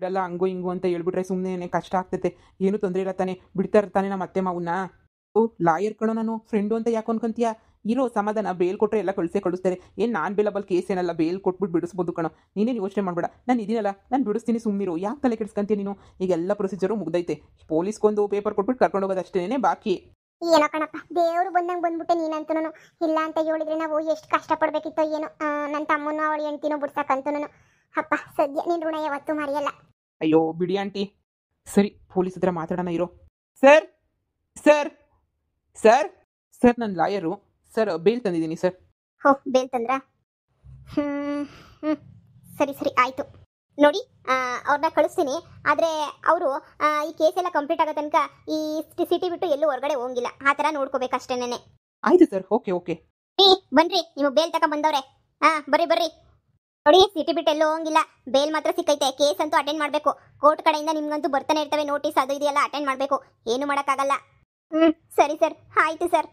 ಬಿಡಲ್ಲ ಹಂಗು ಹಿಂಗು ಅಂತ ಹೇಳ್ಬಿಟ್ರೆ ಸುಮ್ಮನೆ ಕಷ್ಟ ಆಗ್ತೈತೆ. ಏನು ತೊಂದರೆ ಇಲ್ಲ ತಾನೆ, ಬಿಡ್ತಾ ಇರ್ತಾನೆ ನಮ್ಮ ಅತ್ತೆ ಮಾವನ್ನ. ಓ ಲಾಯರ್ ಕಣೋ, ನಾನು ಫ್ರೆಂಡು ಅಂತ ಯಾಕೆ ಅನ್ಕೊಂತೀಯ? ಇರೋ ಸಮಾಧಾನ, ಬೇಲ್ ಕೊಟ್ಟರೆ ಎಲ್ಲ ಕಳಿಸ್ತಾರೆ. ಏನು ನಾನು ಬೇಲಬಲ್ ಕೇಸ್ ಏನಲ್ಲ, ಬೇಲ್ ಕೊಟ್ಬಿಟ್ಟು ಬಿಡಿಸ್ಬೋದು ಕಣೋ. ನೀನೇನು ಯೋಚನೆ ಮಾಡಬೇಡ, ನಾನು ಇದೀನಲ್ಲ, ನಾನು ಬಿಡಿಸ್ತೀನಿ, ಸುಮ್ಮನಿರು. ಯಾಕೆ ತಲೆ ಕೆಡಿಸ್ಕೊಂತೀನಿ ನೀನು? ಈಗ ಎಲ್ಲ ಪ್ರೊಸೀಜರು ಮುಗ್ದೈತೆ. ಪೊಲೀಸ್ಗೊಂದು ಪೇಪರ್ ಕೊಟ್ಬಿಟ್ಟು ಕರ್ಕೊಂಡು ಹೋಗೋದು ಅಷ್ಟೇನೆ ಬಾಕಿ. ಏನೋ ಕಣಪ್ಪ, ದೇವ್ರು ಬಂದಂಗೆ ಬಂದ್ಬಿಟ್ಟೆ ನೀನಂತೂ. ಇಲ್ಲ ಅಂತ ಹೇಳಿದ್ರೆ ನಾವು ಎಷ್ಟು ಕಷ್ಟಪಡ್ಬೇಕಿತ್ತೋ ಏನೋ. ನನ್ನ ತಮ್ಮನೂ ಅವಳು ಹೆಂಡ್ತಿನೂ ಬಿಡ್ಸಕ್ಕಂತೂ. ಅಪ್ಪ ಸದ್ಯ ನಿನ್ನ ಋಣ ಯಾವತ್ತೂ ಮರೆಯಲ್ಲ. ಅಯ್ಯೋ ಬಿಡಿ ಆಂಟಿ. ಸರಿ, ಪೊಲೀಸ್ ಹತ್ರ ಮಾತಾಡೋಣ ಇರೋ. ಸರ್ ಸರ್ ಸರ್ ಸರ್ ನನ್ನ ಲಾಯರು ಸರ್, ಬೇಲ್ ತಂದಿದ್ದೀನಿ ಸರ್. ಹೋ, ಬೇಲ್ ತಂದ್ರಾ? ಸರಿ ಸರಿ ಆಯಿತು. ನೋಡಿ, ಅವ್ರನ್ನ ಕಳಿಸ್ತೀನಿ. ಆದರೆ ಅವರು ಈ ಕೇಸೆಲ್ಲ ಕಂಪ್ಲೀಟ್ ಆಗೋ ತನಕ ಈ ಸಿಟಿ ಬಿಟ್ಟು ಎಲ್ಲೂ ಹೊರಗಡೆ ಹೋಗಿಲ್ಲ. ಆ ಥರ ನೋಡ್ಕೋಬೇಕಷ್ಟೇನೆ. ಆಯ್ತು ಸರ್, ಓಕೆ ಓಕೆ. ಬನ್ರಿ, ನೀವು ಬೇಲ್ ತಗೊಂಡ್ಬಂದವ್ರೆ. ಬರ್ರಿ ಬರ್ರಿ. ನೋಡಿ, ಸಿಟಿ ಬಿಟ್ಟು ಎಲ್ಲೂ ಹೋಗಿಲ್ಲ, ಬೇಲ್ ಮಾತ್ರ ಸಿಕ್ಕೈತೆ. ಕೇಸ್ ಅಂತೂ ಅಟೆಂಡ್ ಮಾಡಬೇಕು. ಕೋರ್ಟ್ ಕಡೆಯಿಂದ ನಿಮ್ಗಂತೂ ಬರ್ತಾನೆ ಇರ್ತವೆ ನೋಟಿಸ್, ಅದು ಇದೆಯಲ್ಲ ಅಟೆಂಡ್ ಮಾಡಬೇಕು. ಏನು ಮಾಡೋಕ್ಕಾಗಲ್ಲ. ಸರಿ ಸರ್, ಆಯಿತು ಸರ್.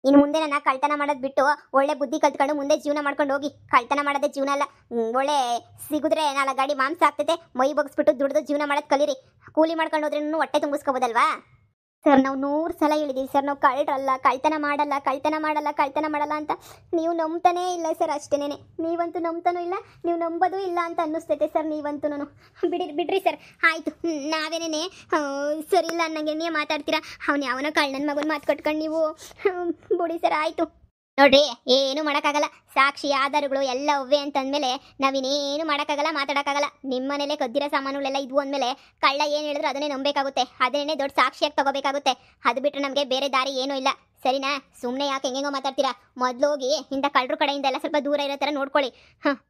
ಇನ್ನು ಮುಂದೆ ನನ್ನ ಕಳ್ತನ ಮಾಡೋದು ಬಿಟ್ಟು ಒಳ್ಳೆ ಬುದ್ಧಿ ಕಲ್ತ್ಕೊಂಡು ಮುಂದೆ ಜೀವನ ಮಾಡ್ಕೊಂಡು ಹೋಗಿ. ಕಳ್ತನ ಮಾಡೋದೇ ಜೀವನ ಅಲ್ಲ. ಒಳ್ಳೆ ಸಿಗಿದ್ರೆ 4 ಗಾಡಿ ಮಾಂಸ ಆಗ್ತೈತೆ, ಮೈ ಬಗ್ಸ್ಬಿಟ್ಟು ದುಡ್ದು ಜೀವನ ಮಾಡೋದು ಕಲೀರಿ. ಕೂಲಿ ಮಾಡ್ಕೊಂಡು ಹೋದ್ರೂ ಹೊಟ್ಟೆ ತುಂಬಿಸ್ಕೋಬೋದಲ್ವಾ? ಸರ್, ನಾವು 100 ಸಲ ಹೇಳಿದ್ದೀವಿ ಸರ್, ನಾವು ಕಳ್ಳರಲ್ಲ, ಕಳ್ತನ ಮಾಡಲ್ಲ ಅಂತ. ನೀವು ನಂಬ್ತಾನೇ ಇಲ್ಲ ಸರ್, ಅಷ್ಟೇನೆ. ನೀವಂತೂ ನಂಬ್ತಾನೂ ಇಲ್ಲ, ನೀವು ನಂಬೋದು ಇಲ್ಲ ಅಂತ ಅನ್ನಿಸ್ತೈತೆ ಸರ್ ನೀವಂತೂ. ಬಿಡ್ರಿ ಸರ್, ಆಯಿತು. ನಾವೇನೇ ಸರಿ ಇಲ್ಲ ಅನ್ನಂಗೆ ನೀವು ಮಾತಾಡ್ತೀರಾ? ಅವ್ನು ಯಾವನೋ ಕಳ್ಳನ ಮಗನ ಮಾತು ಕಟ್ಕೊಂಡು ನೀವು ಬಿಡಿ ಸರ್, ಆಯಿತು. ನೋಡ್ರಿ, ಏನು ಮಾಡೋಕ್ಕಾಗಲ್ಲ. ಸಾಕ್ಷಿ ಆಧಾರಗಳು ಎಲ್ಲ ಒವ್ವೆ ಅಂತಂದಮೇಲೆ ನಾವಿನ್ನೇನು ಮಾಡೋಕ್ಕಾಗಲ್ಲ, ಮಾತಾಡೋಕ್ಕಾಗಲ್ಲ. ನಿಮ್ಮ ಮನೇಲೆ ಕದ್ದಿರೋ ಸಾಮಾನುಗಳೆಲ್ಲ ಇದ್ವು ಅಂದಮೇಲೆ ಕಳ್ಳ ಏನು ಹೇಳಿದ್ರು ಅದನ್ನೇ ನಂಬಬೇಕಾಗುತ್ತೆ. ಅದನ್ನೇ ದೊಡ್ಡ ಸಾಕ್ಷಿಯಾಗಿ ತಗೋಬೇಕಾಗುತ್ತೆ. ಅದು ಬಿಟ್ಟರೆ ನಮಗೆ ಬೇರೆ ದಾರಿ ಏನೂ ಇಲ್ಲ. ಸರಿನಾ? ಸುಮ್ಮನೆ ಯಾಕೆ ಹೆಂಗೆಂಗೋ ಮಾತಾಡ್ತೀರಾ? ಮೊದಲು ಹೋಗಿ ಇಂಥ ಕಳ್ಳರು ಕಡೆಯಿಂದ ಎಲ್ಲ ಸ್ವಲ್ಪ ದೂರ ಇರೋ ಥರ ನೋಡ್ಕೊಳ್ಳಿ.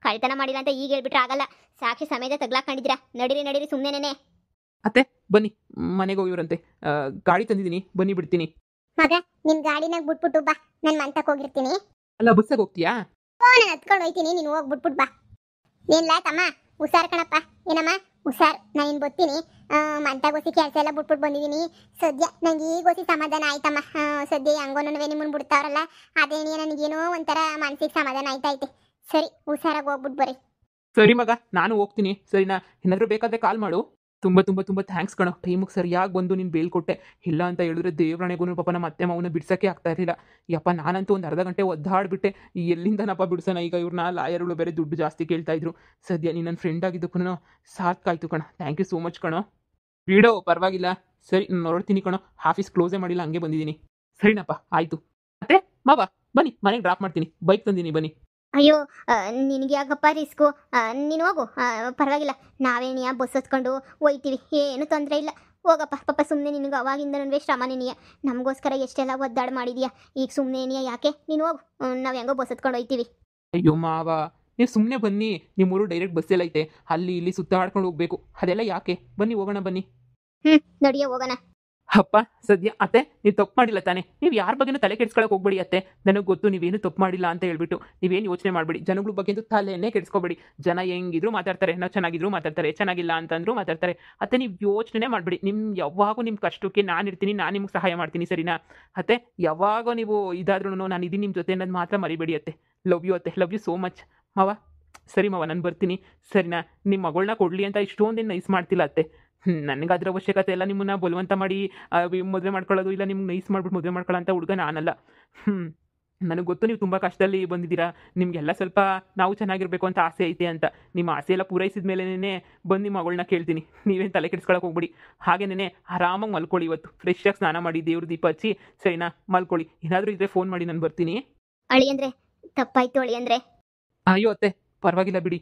ಕಳ್ತನ ಮಾಡಿಲ್ಲ ಅಂತ ಈಗ ಹೇಳ್ಬಿಟ್ರೆ ಆಗಲ್ಲ. ಸಾಕ್ಷಿ ಸಮೇತ ತಗ್ಲಾಕೊಂಡಿದ್ದೀರಾ. ನಡೀರಿ ಸುಮ್ಮನೆನೇ. ಅತ್ತೆ ಬನ್ನಿ, ಮನೆಗೆ ಹೋಗಿವ್ರಂತೆ. ಗಾಡಿ ತಂದಿದ್ದೀನಿ, ಬನ್ನಿ ಬಿಡ್ತೀನಿ. ಮಗ, ನಿನ್ ಗಾಡಿನಾಗ ಬಿಟ್ಬಿಟ್ಟು ಬಾ, ನಾನು ಮಂತಕ್ಕೆ ಹೋಗಿರ್ತೀನಿ. ಅಲ್ಲ, ಬಸ್ಸಾಗ ಹೋಗ್ತೀಯಾ? ನಾನು ಹತ್ಕೊಂಡು ಹೋಯ್ತೀನಿ, ನೀನು ಹೋಗ್ಬಿಟ್ಬಿಟ್ಟು ಬಾ. ಏನಿಲ್ಲ ತಮ್ಮ, ಹುಷಾರ್ ಕಣಪ್ಪ. ಏನಮ್ಮ ಹುಷಾರ್, ನಾನು ಬರ್ತೀನಿ. ಮಂತಾಗೋಸಿ ಕೆಲಸ ಎಲ್ಲ ಬಿಟ್ಬಿಟ್ಟು ಬಂದಿದ್ದೀನಿ. ಸದ್ಯ ನಂಗೆ ಈಗೋಸಿ ಸಮಾಧಾನ ಆಯ್ತಮ್ಮ. ಸದ್ಯ ಹಂಗೋನವೇ ನಿಮ್ಮನ್ನು ಬಿಡ್ತಾವ್ರಲ್ಲ, ಅದೇನೇ ನನಗೇನೋ ಒಂಥರ ಮಾನಸಿಕ ಸಮಾಧಾನ ಆಯ್ತೈತೆ. ಸರಿ, ಹುಷಾರಾಗಿ ಹೋಗ್ಬಿಟ್ಟು ಬರ್ರಿ. ಸರಿ ಮಗ, ನಾನು ಹೋಗ್ತೀನಿ. ಸರಿನಾ? ಏನಾದರೂ ಬೇಕಾದರೆ ಕಾಲ್ ಮಾಡು. ತುಂಬ ಥ್ಯಾಂಕ್ಸ್ ಕಣೋ. ಟೈಮಿಗೆ ಸರಿಯಾಗಿ ಬಂದು ನೀನು ಬೇಲ್ ಕೊಟ್ಟೆ. ಇಲ್ಲ ಅಂತ ಹೇಳಿದ್ರೆ ದೇವ್ರಣೆಗೂ ಪಾಪ ನಮ್ಮ ಅತ್ತೆ ಮಾವನ ಬಿಡ್ಸೋಕ್ಕೆ ಆಗ್ತಾ ಇರಲಿಲ್ಲ. ಯಪ್ಪ, ನಾನಂತೂ ಒಂದು ಅರ್ಧ ಗಂಟೆ ಒದ್ದಾಡ್ಬಿಟ್ಟೆ. ಎಲ್ಲಿಂದನಪ್ಪ ಬಿಡ್ಸೋಣ ಈಗ ಇವ್ರನ್ನ? ಲಾಯರ್ಗಳು ಬೇರೆ ದುಡ್ಡು ಜಾಸ್ತಿ ಕೇಳ್ತಾಯಿದ್ರು. ಸದ್ಯ ನೀನು ನನ್ನ ಫ್ರೆಂಡ್ ಆಗಿದ್ದಕ್ಕೂ ಸಾಕಾಯ್ತು ಕಣೋ. ಥ್ಯಾಂಕ್ ಯು ಸೋ ಮಚ್ ಕಣೋ. ಬಿಡೋ, ಪರವಾಗಿಲ್ಲ. ಸರಿ, ನಾನು ಹೊರಡ್ತೀನಿ ಕಣೋ. ಆಫೀಸ್ ಕ್ಲೋಸೇ ಮಾಡಿಲ್ಲ, ಹಂಗೆ ಬಂದಿದ್ದೀನಿ. ಸರಿನಪ್ಪ, ಆಯಿತು. ಮತ್ತೆ ಮಾವ ಬನ್ನಿ, ಮನೆಗೆ ಡ್ರಾಪ್ ಮಾಡ್ತೀನಿ. ಬೈಕ್ ತಂದೀನಿ, ಬನ್ನಿ. ಅಯ್ಯೋ, ನಿನಗೆ ಯಾಕಪ್ಪ ರಿಸ್ಕು? ನೀನು ಹೋಗು, ಪರವಾಗಿಲ್ಲ. ನಾವೇನಿಯ ಬಸ್ ಹತ್ಕೊಂಡು ಹೋಯ್ತೀವಿ, ಏನು ತೊಂದರೆ ಇಲ್ಲ. ಹೋಗಪ್ಪ. ಪಾಪ ಸುಮ್ಮನೆ ನಿನಗೆ ಅವಾಗಿಂದನೂ ಶ್ರಮ ನಿನಗೆ. ನಮಗೋಸ್ಕರ ಎಷ್ಟೆಲ್ಲ ಒದ್ದಾಡ ಮಾಡಿದೀಯಾ. ಈಗ ಸುಮ್ಮನೆ ಏನಿಯ ಯಾಕೆ? ನೀನು ಹೋಗು, ನಾವು ಹೆಂಗೋ ಬಸ್ ಹತ್ಕೊಂಡು ಹೋಯ್ತೀವಿ. ಅಯ್ಯೋ ಮಾವ, ನೀವು ಸುಮ್ಮನೆ ಬನ್ನಿ. ನಿಮ್ಮೂರು ಡೈರೆಕ್ಟ್ ಬಸ್ಸೆಲ್ಲ ಐತೆ, ಅಲ್ಲಿ ಇಲ್ಲಿ ಸುತ್ತಾಡ್ಕೊಂಡು ಹೋಗ್ಬೇಕು. ಅದೆಲ್ಲ ಯಾಕೆ? ಬನ್ನಿ, ಹೋಗೋಣ ಬನ್ನಿ. ನಡಿಯೋ, ಹೋಗೋಣ. ಅಪ್ಪ ಸದ್ಯ ಅತ್ತೆ, ನೀವು ತಪ್ಪು ಮಾಡಿಲ್ಲ ತಾನೆ? ನೀವು ಯಾರ ಬಗ್ಗೆನೂ ತಲೆ ಕೆಡಿಸ್ಕೊಳಕ್ಕೆ ಹೋಗ್ಬೇಡಿ ಅತ್ತೆ. ನನಗೆ ಗೊತ್ತು ನೀವೇನು ತಪ್ಪು ಮಾಡಿಲ್ಲ ಅಂತ ಹೇಳ್ಬಿಟ್ಟು. ನೀವೇನು ಯೋಚನೆ ಮಾಡಬೇಡಿ. ಜನಗಳ ಬಗ್ಗೆ ತಲೆಯನ್ನೇ ಕೆಡಿಸ್ಕೋಬೇಡಿ. ಜನ ಹೆಂಗಿದ್ರು ಮಾತಾಡ್ತಾರೆ, ನಾವು ಚೆನ್ನಾಗಿದ್ರು ಮಾತಾಡ್ತಾರೆ, ಚೆನ್ನಾಗಿಲ್ಲ ಅಂತಂದ್ರು ಮಾತಾಡ್ತಾರೆ. ಅತ್ತೆ, ನೀವು ಯೋಚನೆ ಮಾಡಬೇಡಿ. ಯಾವಾಗೂ ನಿಮ್ಮ ಕಷ್ಟಕ್ಕೆ ನಾನು ಇರ್ತೀನಿ, ನಾನು ನಿಮ್ಗೆ ಸಹಾಯ ಮಾಡ್ತೀನಿ. ಸರಿನಾ ಅತ್ತೆ? ಯಾವಾಗ ನೀವು ಇದಾದ್ರೂ ನಾನು ಇದೀನಿ ನಿಮ್ಮ ಜೊತೆ ಅನ್ನೋದು ಮಾತ್ರ ಮರಿಬೇಡಿ ಅತ್ತೆ. ಲವ್ ಯು ಅತ್ತೆ, ಲವ್ ಯು ಸೋ ಮಚ್ ಮಾವ. ಸರಿ ಮಾವ, ನಾನು ಬರ್ತೀನಿ. ಸರಿನಾ? ನಿಮ್ಮ ಮಗಳನ್ನ ಕೊಡಲಿ ಅಂತ ಇಷ್ಟೊಂದೇನು ನೈಸ್ ಮಾಡ್ತಿಲ್ಲ ಅತ್ತೆ. ನನಗೆ ಅದ್ರ ಅವಶ್ಯಕತೆ ಎಲ್ಲ ನಿಮ್ಮನ್ನ ಬಲವಂತ ಮಾಡಿ ಮದುವೆ ಮಾಡ್ಕೊಳ್ಳೋದು, ಇಲ್ಲ ನಿಮ್ಗೆ ನೈಸ್ ಮಾಡ್ಬಿಟ್ಟು ಮದುವೆ ಮಾಡ್ಕೊಳ್ಳೋ ಅಂತ ಹುಡುಗ ನಾನಲ್ಲ. ನನಗೆ ಗೊತ್ತು ನೀವು ತುಂಬ ಕಷ್ಟದಲ್ಲಿ ಬಂದಿದ್ದೀರಾ. ನಿಮಗೆಲ್ಲ ಸ್ವಲ್ಪ ನಾವು ಚೆನ್ನಾಗಿರಬೇಕು ಅಂತ ಆಸೆ ಐತೆ ಅಂತ. ನಿಮ್ಮ ಆಸೆ ಎಲ್ಲ ಪೂರೈಸಿದ ಮೇಲೇ ಬಂದು ನಿಮ್ಮ ಮಗಳನ್ನ ಕೇಳ್ತೀನಿ. ನೀವೇನು ತಲೆ ಕೆಡಿಸ್ಕೊಳಕ್ಕೆ ಹೋಗ್ಬಿಡಿ. ಹಾಗೇನೇ ಆರಾಮಾಗಿ ಮಲ್ಕೊಳ್ಳಿ. ಇವತ್ತು ಫ್ರೆಶ್ಶಾಗಿ ಸ್ನಾನ ಮಾಡಿ ದೇವ್ರ ದೀಪ ಹಚ್ಚಿ ಸರಿನಾ ಮಲ್ಕೊಳ್ಳಿ. ಏನಾದರೂ ಇದ್ರೆ ಫೋನ್ ಮಾಡಿ, ನಾನು ಬರ್ತೀನಿ. ಅಳಿ ಅಂದರೆ ತಪ್ಪಾಯ್ತು. ಅಳಿ ಅಂದರೆ ಅಯ್ಯೋ ಅತ್ತೆ, ಪರವಾಗಿಲ್ಲ ಬಿಡಿ.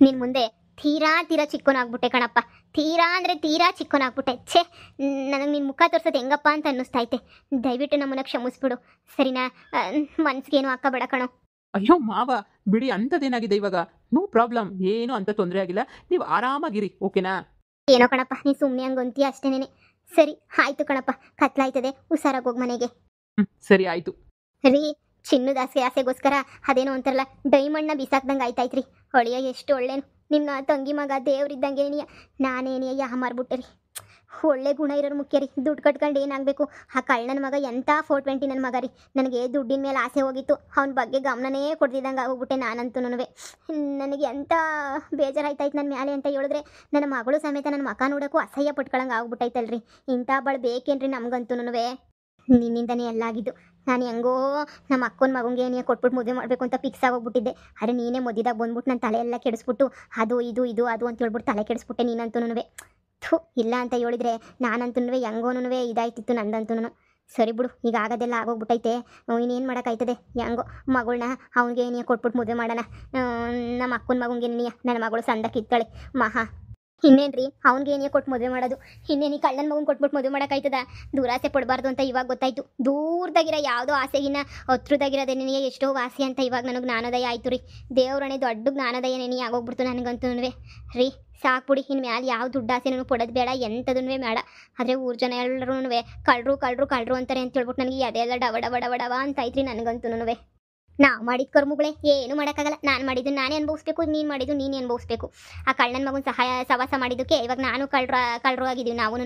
ನಿನ್ನ ಮುಂದೆ ತೀರಾ ಚಿಕ್ಕನಾಗ್ಬಿಟ್ಟೆ ಕಣಪ್ಪ. ತೀರಾ ಅಂದರೆ ತೀರಾ ಚಿಕ್ಕನಾಗ್ಬಿಟ್ಟೆ. ಛೇ, ನನಗೆ ನಿನ್ನ ಮುಖ ತೋರ್ಸೋದು ಹೆಂಗಪ್ಪ ಅಂತ ಅನ್ನಿಸ್ತೈತೆ. ದಯವಿಟ್ಟು ನಮ್ಮನ್ನ ಕ್ಷಮಿಸ್ಬಿಡು, ಸರಿನಾ? ಮನ್ಸಿಗೇನು ಹಾಕಬೇಡ ಕಣೋ. ಅಯ್ಯೋ ಮಾವ, ಬಿಡಿ. ಅಂಥದ್ದೇನಾಗಿದೆ ಇವಾಗ? ನೋ ಪ್ರಾಬ್ಲಮ್, ಏನು ಅಂತ ತೊಂದರೆ ಆಗಿಲ್ಲ. ನೀವು ಆರಾಮಾಗಿರಿ, ಓಕೆನಾ? ಏನೋ ಕಣಪ್ಪ, ನೀನು ಸುಮ್ಮನೆ ಹಂಗಂತೀಯ ಅಷ್ಟೇನೆ. ಸರಿ ಆಯಿತು ಕಣಪ್ಪ, ಕತ್ಲಾಯ್ತದೆ, ಹುಷಾರಾಗಿ ಹೋಗಿ ಮನೆಗೆ. ಸರಿ ಆಯಿತು ರೀ. ಚಿನ್ನದ ಆಸೆಗೋಸ್ಕರ ಅದೇನೋ ಅಂತಾರಲ್ಲ, ಡೈಮಂಡ್ನ ಬಿಸಾಕ್ದಂಗೆ ಆಯ್ತಾಯ್ತ್ರಿ. ಹೊಳೆಯ ಎಷ್ಟು ಒಳ್ಳೇನು. ನಿಮ್ಮ ತಂಗಿ ಮಗ ದೇವ್ರಿದ್ದಂಗೆ ನಾನೇನಿಯ ಮಾರ್ಬಿಟ್ಟೆ ರೀ. ಒಳ್ಳೆ ಗುಣ ಇರೋರು ಮುಖ್ಯ ರೀ. ದುಡ್ಡು ಕಟ್ಕೊಂಡು ಏನಾಗಬೇಕು. ಆ ಕಳ್ಳನ ಮಗ ಎಂಥ 420 ನನ್ನ ಮಗ ರೀ. ನನಗೆ ದುಡ್ಡಿನ ಮೇಲೆ ಆಸೆ ಹೋಗಿತ್ತು, ಅವನ ಬಗ್ಗೆ ಗಮನನೇ ಕೊಡ್ದಿದ್ದಂಗೆ ಆಗೋಗ್ಬಿಟ್ಟೆ ನಾನಂತೂ. ನನಗೆ ಎಂಥ ಬೇಜಾರಾಯ್ತಾಯ್ತು ನನ್ನ ಮ್ಯಾಲೆ ಅಂತ ಹೇಳಿದ್ರೆ, ನನ್ನ ಮಗಳು ಸಮೇತ ನನ್ನ ಮಕ ನೋಡೋಕ್ಕೂ ಅಸಹ್ಯ ಪಟ್ಕೊಳಂಗೆ ಆಗ್ಬಿಟ್ಟೈತಲ್ರಿ. ಇಂಥ ಬಳ ಬೇಕೇನ್ರಿ ನಮಗಂತೂ. ನಿನ್ನಿಂದನೇ ಎಲ್ಲ ಆಗಿದ್ದು. ನಾನು ಹೆಂಗೋ ನಮ್ಮ ಅಕ್ಕನ ಮಗಂಗೆ ನೀನು ಕೊಟ್ಬಿಟ್ಟು ಮದುವೆ ಮಾಡಬೇಕು ಅಂತ ಫಿಕ್ಸ್ ಆಗೋಗ್ಬಿಟ್ಟಿದ್ದೆ. ಅರೆ ನೀನೇ ಮದುವೆದಾಗ ಬಂದ್ಬಿಟ್ಟು ನನ್ನ ತಲೆ ಎಲ್ಲ ಕೆಡಿಸ್ಬಿಟ್ಟು ಅದು ಇದು ಇದು ಅದು ಅಂತ ಹೇಳ್ಬಿಟ್ಟು ತಲೆ ಕೆಡಿಸ್ಬಿಟ್ಟೆ ನೀನಂತೂ. ಥು, ಇಲ್ಲ ಅಂತ ಹೇಳಿದ್ರೆ ನಾನಂತೂ ಹೆಂಗೋನು ಇದಾಯ್ತಿತ್ತು ನಂದಂತೂ. ಸರಿ ಬಿಡು, ಈಗ ಆಗೋದೆಲ್ಲ ಆಗೋಗ್ಬಿಟ್ಟೈತೆ, ಇನ್ನೇನು ಮಾಡೋಕ್ಕಾಯ್ತದೆ. ಹೆಂಗೋ ಮಗಳನ್ನ ಅವ್ನಿಗೆ ನೀನು ಕೊಟ್ಬಿಟ್ಟು ಮದುವೆ ಮಾಡೋಣ. ನಮ್ಮ ಅಕ್ಕನ ಮಗಂಗೆ ನೀನು ನನ್ನ ಮಗಳು ಸಂದ ಕಿತ್ತಾಳೆ ಮಹಾ. ಇನ್ನೇನ್ರಿ ಅವ್ನಿಗೆ ಏನೇ ಕೊಟ್ಟು ಮದುವೆ ಮಾಡೋದು. ಇನ್ನೇನು ಈ ಕಳ್ಳನ ಮಗನ ಕೊಟ್ಬಿಟ್ಟು ಮದುವೆ ಮಾಡೋಕ್ಕಾಯ್ತದ. ದುರಾಸೆ ಪಡಬಾರ್ದು ಅಂತ ಇವಾಗ ಗೊತ್ತಾಯ್ತು. ದೂರದಾಗಿರೋ ಯಾವುದೋ ಆಸೆಗಿನ್ನ ಹತ್ರದಾಗಿರೋದೇ ನಿನಗೆ ಎಷ್ಟೋ ಆಸೆ ಅಂತ ಇವಾಗ ನನಗೆ ಜ್ಞಾನೋದಯ ಆಯಿತು ರೀ. ದೇವ್ರನೇ ದೊಡ್ಡ ಜ್ಞಾನೋದಯ ನೆನೆ ಆಗೋಗ್ಬಿಡ್ತು ನನಗಂತೂ ರೀ. ಸಾಕ್ಬಿಡಿ, ಇನ್ನು ಮ್ಯಾಲೆ ಯಾವ ದುಡ್ಡು ಆಸೆನೂ ಪಡೋದು ಬೇಡ, ಎಂಥದೂ ಬೇಡ. ಆದರೆ ಊರ ಜನ ಎಲ್ಲರೂ ಕಳ್ಳರು ಕಳ್ಳರು ಕಳ್ಳರು ಅಂತಾರೆ ಅಂತ ಹೇಳ್ಬಿಟ್ಟು ನನಗೆ ಅದೆಲ್ಲ ಡವ ಡವ ಡವ ಡವ ಅಂತ ಐತ್ರಿ ನನಗಂತೂ. ನಾವು ಮಾಡಿದ ಕರ್ಮಗಳೇ ಏನು ಮಾಡೋಕ್ಕಾಗಲ್ಲ. ನಾನು ಮಾಡಿದ್ದು ನಾನೇ ಅನುಭವಿಸ್ಬೇಕು, ನೀನು ಮಾಡಿದ್ದು ನೀನು ಅನುಭವಿಸ್ಬೇಕು. ಆ ಕಳ್ಳನ ಮಗನ ಸವಾಸ ಮಾಡಿದ್ದಕ್ಕೆ ಇವಾಗ ನಾನು ಕಳ್ಳರು ಆಗಿದ್ದೀವಿ. ನಾವು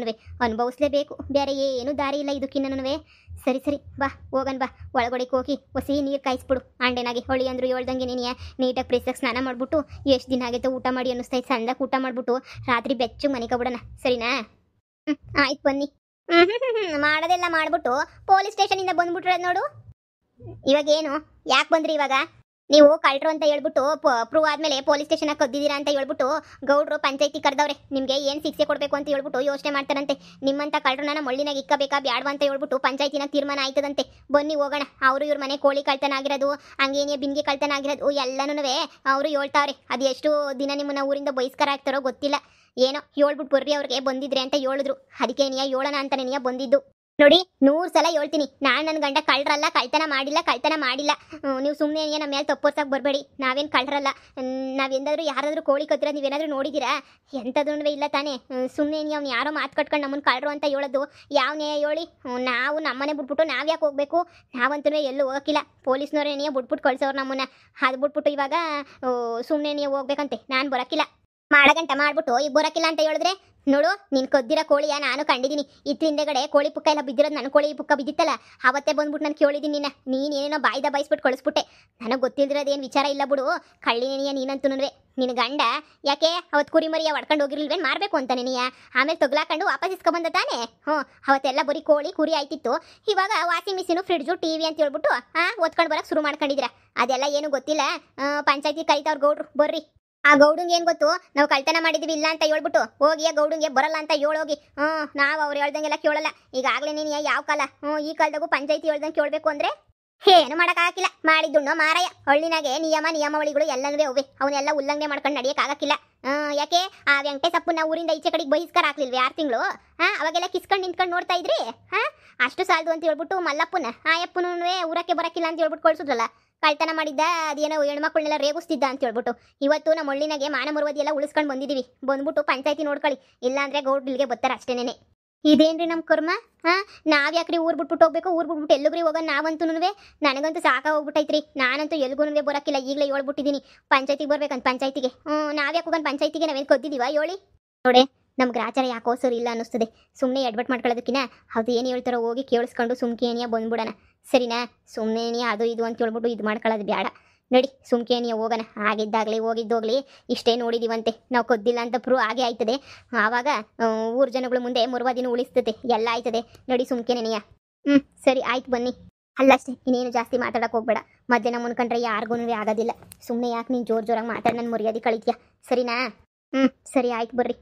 ಅನುಭವಿಸ್ಲೇಬೇಕು, ಬೇರೆ ಏನು ದಾರಿ ಇಲ್ಲ ಇದಕ್ಕಿನ್ನೂ. ಸರಿ ಸರಿ ಬಾ ಹೋಗನ್ ಬಾ, ಒಳಗಡೆಗೆ ಹೋಗಿ ಹೊಸಿ ನೀರು ಕಾಯಿಸ್ಬಿಡು ಆಂಡೆನಾಗೆ. ಹೊಳಿ ಅಂದ್ರು ಹೇಳ್ದಂಗೆ ನೀನು ನೀಟಾಗಿ ಪ್ರೆಸ್ಸಾಗಿ ಸ್ನಾನ ಮಾಡಿಬಿಟ್ಟು ಎಷ್ಟು ದಿನ ಆಗೈತೆ ಊಟ ಮಾಡಿ ಅನ್ನಿಸ್ತೈತೆ. ಸಂದಾಗ ಊಟ ಮಾಡಿಬಿಟ್ಟು ರಾತ್ರಿ ಬೆಚ್ಚಗೆ ಮನಿಕೊಬಿಡೋಣ, ಸರಿನಾ? ಆಯ್ತು ಬನ್ನಿ. ಮಾಡೋದೆಲ್ಲ ಮಾಡಿಬಿಟ್ಟು ಪೊಲೀಸ್ ಸ್ಟೇಷನಿಂದ ಬಂದ್ಬಿಟ್ರೆ ನೋಡು. ಇವಾಗ ಏನು ಯಾಕೆ ಬಂದ್ರಿ ಇವಾಗ? ನೀವು ಕಳ್ಳರು ಅಂತ ಹೇಳ್ಬಿಟ್ಟು ಪ್ರೂವ್ ಆದ್ಮೇಲೆ ಪೊಲೀಸ್ ಸ್ಟೇಷನ್ ಕದ್ದಿದ್ದೀರಾ ಅಂತ ಹೇಳ್ಬಿಟ್ಟು ಗೌಡ್ರು ಪಂಚಾಯತಿ ಕರೆದವ್ರೆ. ನಿಮಗೆ ಏನು ಶಿಕ್ಷೆ ಕೊಡಬೇಕು ಅಂತ ಹೇಳ್ಬಿಟ್ಟು ಯೋಚನೆ ಮಾಡ್ತಾರಂತೆ. ನಿಮ್ಮಂತ ಕಳ್ಳರನ್ನ ಮಳ್ಳಿನಾಗ ಇಕ್ಕಬೇಕಾ ಬ್ಯಾಡ್ವಾ ಅಂತ ಹೇಳ್ಬಿಟ್ಟು ಪಂಚಾಯತಿನಾಗ ತೀರ್ಮಾನ ಆಯ್ತದಂತೆ. ಬನ್ನಿ ಹೋಗೋಣ. ಅವರು ಇವ್ರ ಮನೆ ಕೋಳಿ ಕಳ್ತನ ಆಗಿರೋದು, ಹಂಗೇನೇ ಬಿನ್ಗೆ ಕಳ್ತನ ಆಗಿರೋದು ಎಲ್ಲನೂ ಅವರು ಹೇಳ್ತಾವ್ರೆ. ಅದು ಎಷ್ಟು ದಿನ ನಿಮ್ಮನ್ನ ಊರಿಂದ ಬಹಿಷ್ಕಾರ ಆಗ್ತಾರೋ ಗೊತ್ತಿಲ್ಲ. ಏನೋ ಹೇಳ್ಬಿಟ್ಟು ಬರ್ರಿ ಅವ್ರಿಗೆ ಬಂದಿದ್ರೆ ಅಂತ ಹೇಳಿದ್ರು. ಅದಕ್ಕೆ ನೀ ಹೇಳೋಣ ಅಂತಾನೆ ನೀ ಬಂದಿದ್ದು. ನೋಡಿ 100 ಸಲ ಹೇಳ್ತೀನಿ, ನಾನು ನನ್ನ ಗಂಡ ಕಳ್ಳರಲ್ಲ, ಕಳ್ತನ ಮಾಡಿಲ್ಲ. ನೀವು ಸುಮ್ಮನೆ ನಮ್ಮ ಮೇಲೆ ತಪ್ಪೋರ್ಸಕ್ಕೆ ಬರಬೇಡಿ. ನಾವೇನು ಕಳ್ಳರಲ್ಲ. ನಾವೆಂದಾದ್ರೂ ಯಾರಾದರೂ ಕೋಳಿ ಕತ್ತಿರೋದು ನೀವೇನಾದರೂ ನೋಡಿದ್ದೀರಾ? ಎಂಥದ್ರೂ ಇಲ್ಲ ತಾನೇ. ಸುಮ್ಮನೆ ಅವ್ನು ಯಾರೋ ಮಾತು ಕಟ್ಕೊಂಡು ನಮ್ಮನ್ನು ಕಳ್ಳರು ಅಂತ ಹೇಳೋದು ಯಾವನೇ ಹೇಳಿ? ನಾವು ನಮ್ಮನೆ ಬಿಟ್ಬಿಟ್ಟು ನಾವು ಯಾಕೆ ಹೋಗ್ಬೇಕು? ನಾವಂತೂ ಎಲ್ಲೂ ಹೋಗೋಕ್ಕಿಲ್ಲ. ಪೊಲೀಸ್ನವರೇ ಬಿಟ್ಬಿಟ್ಟು ಕಳ್ಸೋರು ನಮ್ಮನ್ನ. ಅದು ಬಿಟ್ಬಿಟ್ಟು ಇವಾಗ ಸುಮ್ಮನೆ ನೀವು ಹೋಗ್ಬೇಕಂತೆ. ನಾನು ಬರೋಕ್ಕಿಲ್ಲ. ಮಾಡಗಂಟ ಮಾಡ್ಬಿಟ್ಟು ಈಗ ಬರೋಕ್ಕಿಲ್ಲ ಅಂತ ಹೇಳಿದ್ರೆ ನೋಡು, ನೀನು ಕದ್ದಿರೋ ಕೋಳಿಯ ನಾನು ಕಂಡಿದ್ದೀನಿ. ಹಿಂದೆಗಡೆ ಕೋಳಿ ಪುಕ್ಕ ಎಲ್ಲ ಬಿದ್ದಿರೋದು ನನ್ನ ಕೋಳಿ ಪುಕ್ಕ ಬಿದ್ದಿತ್ತಲ್ಲ, ಅವತ್ತೇ ಬಂದ್ಬಿಟ್ಟು ನಾನು ಕೇಳಿದ್ದೀನಿ ನೀನೇನೋ ಬಾಯ್ದ ಬಾಯಿಸ್ಬಿಟ್ಟು ಕಳಿಸ್ಬಿಟ್ಟೆ. ನನಗೆ ಗೊತ್ತಿಲ್ದಿರೋದೇನು ವಿಚಾರ ಇಲ್ಲ ಬಿಡು. ಕಳ್ಳಿನೇನಿಯ ನೀನಂತೂ ನಿನ್ನ ಗಂಡ ಯಾಕೆ ಅವತ್ತು ಕುರಿ ಮರಿಯ ಹೊಡ್ಕೊಂಡು ಹೋಗಿರ್ಲಿಲ್ವೇನು ಮಾರಬೇಕು ಅಂತ ನೀಯ? ಆಮೇಲೆ ತೊಗ್ಲಾಕೊಂಡು ವಾಪಸ್ ಇಸ್ಕೊಬಂದ ತಾನೆ. ಅವತ್ತೆಲ್ಲ ಬರೀ ಕೋಳಿ ಕುರಿ ಆಯ್ತಿತ್ತು. ಇವಾಗ ವಾಷಿಂಗ್ ಮಿಷಿನು ಫ್ರಿಡ್ಜು ಟಿವಿ ಅಂತ ಹೇಳ್ಬಿಟ್ಟು ಓದ್ಕೊಂಡು ಬರೋಕ್ಕೆ ಶುರು ಮಾಡ್ಕೊಂಡಿದ್ದೀರಾ. ಅದೆಲ್ಲ ಏನು ಗೊತ್ತಿಲ್ಲ. ಪಂಚಾಯತಿ ಕರಿತವ್ರು ಗೌಡ್ರು, ಬರ್ರಿ. ಆ ಗೌಡಂಗೆ ಏನು ಗೊತ್ತು ನಾವು ಕಳ್ತನ ಮಾಡಿದ್ವಿ ಇಲ್ಲ ಅಂತ ಹೇಳ್ಬಿಟ್ಟು? ಹೋಗಿ ಆ ಗೌಡಂಗೆ ಬರಲ್ಲ ಅಂತ ಹೇಳೋಗಿ. ನಾವು ಅವ್ರು ಹೇಳ್ದಂಗೆಲ್ಲ ಕೇಳಲ್ಲ. ಈಗಾಗಲೇ ನೀನು ಯಾವ ಕಾಲ? ಈ ಕಾಲದಾಗೂ ಪಂಚಾಯತಿ ಹೇಳ್ದಂಗೆ ಕೇಳಬೇಕು ಅಂದರೆ ಏನು ಮಾಡೋಕ್ಕಾಗಿಲ್ಲ. ಮಾಡಿದ್ದುಣ್ಣೋ ಮಾರಾಯ. ಹಳ್ಳಿನಾಗೆ ನಿಯಮಾವಳಿಗಳು ಎಲ್ಲನೂ ಅವೆ. ಅವನ್ನೆಲ್ಲ ಉಲ್ಲಂಘನೆ ಮಾಡ್ಕೊಂಡು ನಡೆಯೋಕ್ಕಾಗಕ್ಕಿಲ್ಲ. ಯಾಕೆ ಆ ವೆಂಕಟೇಶಪ್ಪನ ಊರಿಂದ ಈಚೆ ಕಡೆಗೆ ಬಹಿಷ್ಕಾರ ಹಾಕ್ಲಿಲ್ವ 6 ತಿಂಗಳು? ಅವಾಗೆಲ್ಲ ಕಿಸ್ಕೊಂಡು ನಿಂತ್ಕೊಂಡು ನೋಡ್ತಾ ಇದ್ರಿ. ಅಷ್ಟು ಸಾಲದು ಅಂತ ಹೇಳ್ಬಿಟ್ಟು ಮಲ್ಲಪ್ಪನ ಆಯಪ್ಪನೂ ಊರಕ್ಕೆ ಬರೋಕ್ಕಿಲ್ಲ ಅಂತ ಹೇಳ್ಬಿಟ್ಟು ಕಳ್ಸಿದ್ರಲ್ಲ. ಕಳ್ತನ ಮಾಡಿದ್ದ ಅದೇನೋ ಹೆಣ್ಮಕ್ಳನ್ನೆಲ್ಲ ರೇಗಿಸ್ತಿದ್ದ ಅಂತ ಹೇಳ್ಬಿಟ್ಟು ಇವತ್ತು ನಮ್ಮ ಹಳ್ಳಿನಾಗೆ ಮಾನ ಮರುವದಿ ಎಲ್ಲ ಉಳಿಸ್ಕೊಂಡು ಬಂದಿದ್ದೀವಿ. ಬಂದ್ಬಿಟ್ಟು ಪಂಚಾಯತಿ ನೋಡ್ಕೊಳ್ಳಿ, ಇಲ್ಲಾಂದ್ರೆ ಗೌಡ್ ಇಲ್ಲಿಗೆ ಬರ್ತಾರೆ ಅಷ್ಟೇನೆ. ಇದೇನ್ರಿ ನಮ್ಮ ಕರ್ಮ? ನಾವ್ ಯಾಕ್ರಿ ಊರ್ ಬಿಟ್ಬಿಟ್ಟು ಹೋಗ್ಬೇಕು? ಊರ್ ಬಿಟ್ಬಿಟ್ಟು ಎಲ್ಲಿಗ್ರಿ ಹೋಗೋಣ ನಾವಂತೂ? ನನಗಂತೂ ಸಾಕ ಹೋಗ್ಬಿಟ್ಟೈತ್ರಿ. ನಾನಂತೂ ಎಲ್ಗೂ ಬರೋಕ್ಕಿಲ್ಲ. ಈಗಲೇ ಹೇಳ್ಬಿಟ್ಟಿದ್ದೀನಿ ಪಂಚಾಯತಿಗೆ ಬರ್ಬೇಕಂತ. ಪಂಚಾಯತಿಗೆ ನಾವ್ಯಾಕೆ ಹೋಗೋಣ? ಪಂಚಾಯತಿಗೆ ನಾವೇನು ಕೊದ್ದಿದ್ದೀವ ಹೇಳಿ? ನೋಡಿ, ನಮ್ಮ ಗ್ರಾಚಾರ ಯಾಕೋ ಸರಿ ಇಲ್ಲ ಅನ್ನಿಸ್ತದೆ. ಸುಮ್ಮನೆ ಎಡ್ಬಟ್ ಮಾಡ್ಕೊಳ್ಳೋದಕ್ಕಿನ್ನ ಅದು ಏನು ಹೇಳ್ತಾರೋ ಹೋಗಿ ಕೇಳಿಸ್ಕೊಂಡು ಸುಮ್ಕೇನಿಯ ಬಂದ್ಬಿಡೋಣ, ಸರಿನಾ? ಸುಮ್ಮನೆ ಅದು ಇದು ಅಂತ ಹೇಳ್ಬಿಟ್ಟು ಇದು ಮಾಡ್ಕೊಳ್ಳೋದು ಬೇಡ. ನಡಿ ಸುಮ್ಕೇನಿಯ ಹೋಗೋಣ. ಆಗಿದ್ದಾಗಲಿ ಹೋಗಿದ್ದೋಗ್ಲಿ ಇಷ್ಟೇ ನೋಡಿದೀವಂತೆ. ನಾವು ಕೊದ್ದಿಲ್ಲ ಅಂತ ಪ್ರೂವ್ ಆಗೇ ಆಯ್ತದೆ. ಆವಾಗ ಊರ ಜನಗಳ ಮುಂದೆ ಮುರುವಾದಿನ ಉಳಿಸ್ತದೆ, ಎಲ್ಲ ಆಯ್ತದೆ. ನಡಿ ಸುಮ್ಕೇನಿಯ. ಸರಿ ಆಯ್ತು ಬನ್ನಿ. ಅಲ್ಲಷ್ಟೇ, ಇನ್ನೇನು ಜಾಸ್ತಿ ಮಾತಾಡಕ್ಕೆ ಹೋಗ್ಬೇಡ. ಮಧ್ಯಾಹ್ನ ಮುನ್ಕಂಡ್ರೆ ಯಾರಿಗೂ ಆಗೋದಿಲ್ಲ. ಸುಮ್ಮನೆ ಯಾಕೆ ನೀನು ಜೋರಾಗಿ ಮಾತಾಡಿ ನನ್ನ ಮರ್ಯಾದೆ ಕಳಿತೀಯ, ಸರಿನಾ? ಸರಿ ಆಯ್ತು ಬರ್ರಿ.